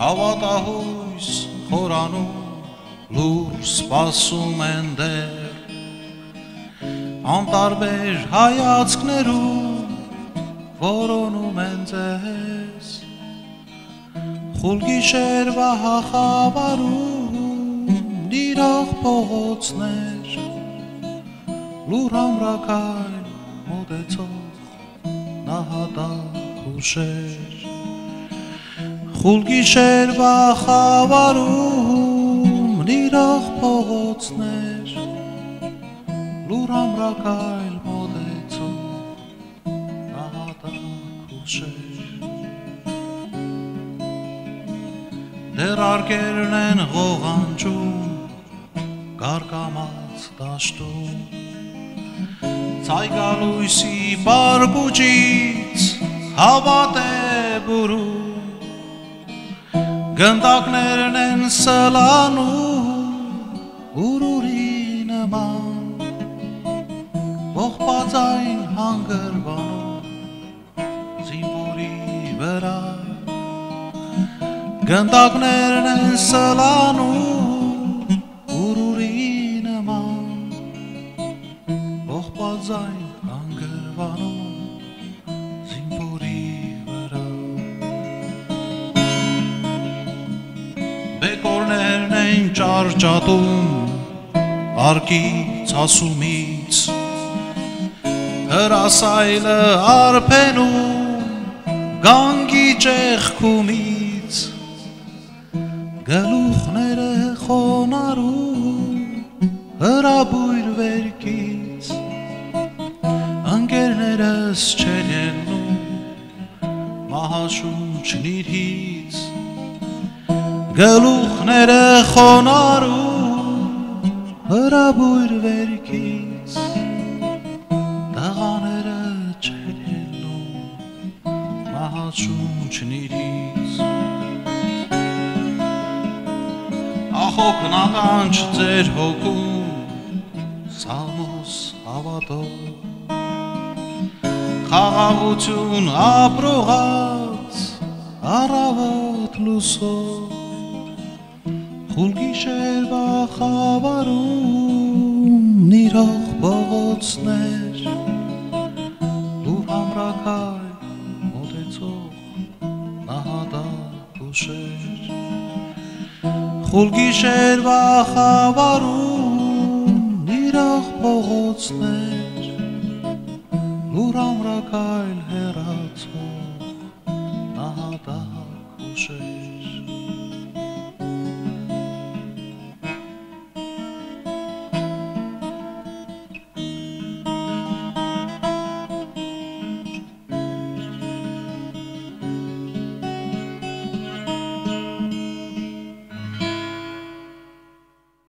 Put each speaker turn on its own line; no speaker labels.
Հավատահույս խորանում լուր սպասում են դեր անտարբեր հայացքներում որոնում են ձեզ խուլ գիշերվա խավարում դիրող փողոցներ լուր ամրակայլ մոտեցող նահատակ հուշեր խուլ գիշերվա խավարում դիրող փողոցներ լուր ամրակայլ մոտեցող նահատակ հուշեր դեռ արկերն են ղողանջում կարկամած դաշտում ցայգալույսի բարբուջից հավատ է բուրում գնդակներն են սլանում ուրուրի նման ողբած այն հանգրվանում զինվորի վրա գնդակներն են սլանում ուրուրի նման ողբած այն հանգրվանում զինվորի վրա բեկորներն են ճարճատում արկից ասումից հրասայլը արփենում գանգի ճեղքումից գլուխները խոնարհում հրաբույր վերքից ընկերներս չեն ելնում մահաշունչն իրից գլուխները խոնարհում հրաբույր վերքից տղաները չեն ելնում մահաշունչն իրից ախոքն ականջ ձեր հոգում սալմոս հավատով խաղաղություն ապրողած առավոտ լուսով խուլ գիշերվա խավարում նիրող փողոցներ լուր ամրակայլ մոտեցող նահատակ հուշեր խուլ գիշերվա խավարում նիրող փողոցներ լուր ամրակայլ հեռացող նահատակ հուշեր